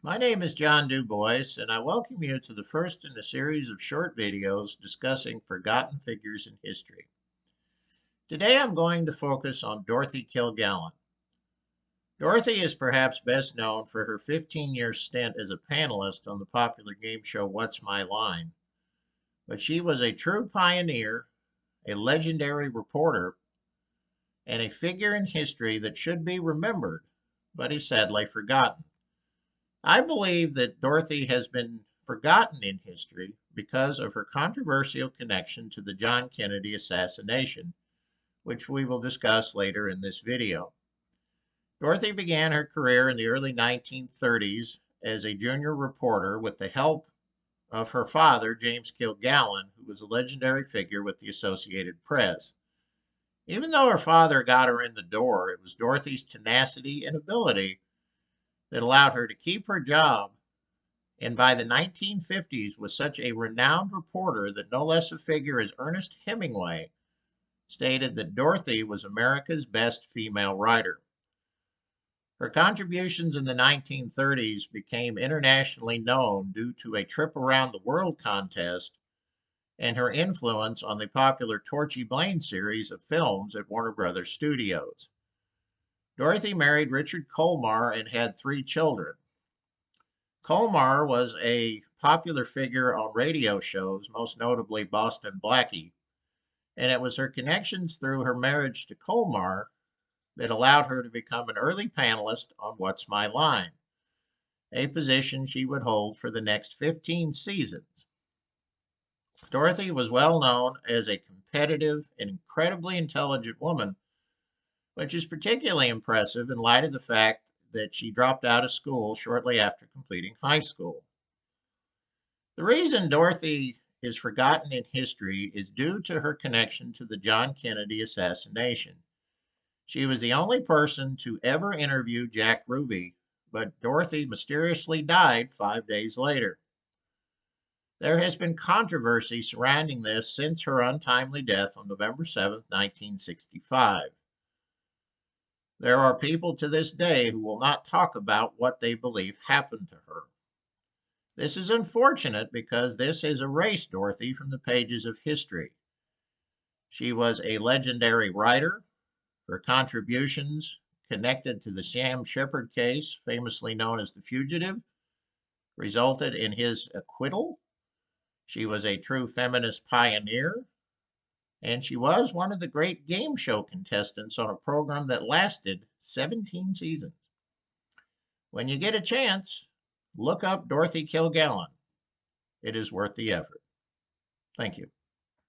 My name is John Dubois, and I welcome you to the first in a series of short videos discussing forgotten figures in history. Today I'm going to focus on Dorothy Kilgallen. Dorothy is perhaps best known for her 15-year stint as a panelist on the popular game show What's My Line? But she was a true pioneer, a legendary reporter, and a figure in history that should be remembered, but is sadly forgotten. I believe that Dorothy has been forgotten in history because of her controversial connection to the John Kennedy assassination, which we will discuss later in this video. Dorothy began her career in the early 1930s as a junior reporter with the help of her father, James Kilgallen, who was a legendary figure with the Associated Press. Even though her father got her in the door, it was Dorothy's tenacity and ability that allowed her to keep her job, and by the 1950s was such a renowned reporter that no less a figure as Ernest Hemingway stated that Dorothy was America's best female writer. Her contributions in the 1930s became internationally known due to a trip around the world contest and her influence on the popular Torchy Blane series of films at Warner Brothers Studios. Dorothy married Richard Colmar and had 3 children. Colmar was a popular figure on radio shows, most notably Boston Blackie, and it was her connections through her marriage to Colmar that allowed her to become an early panelist on What's My Line, a position she would hold for the next 15 seasons. Dorothy was well known as a competitive and incredibly intelligent woman, which is particularly impressive in light of the fact that she dropped out of school shortly after completing high school. The reason Dorothy is forgotten in history is due to her connection to the John Kennedy assassination. She was the only person to ever interview Jack Ruby, but Dorothy mysteriously died 5 days later. There has been controversy surrounding this since her untimely death on November 7, 1965. There are people to this day who will not talk about what they believe happened to her. This is unfortunate because this has erased Dorothy from the pages of history. She was a legendary writer. Her contributions connected to the Sam Shepard case, famously known as the Fugitive, resulted in his acquittal. She was a true feminist pioneer, and she was one of the great game show contestants on a program that lasted 17 seasons. When you get a chance, look up Dorothy Kilgallen. It is worth the effort. Thank you.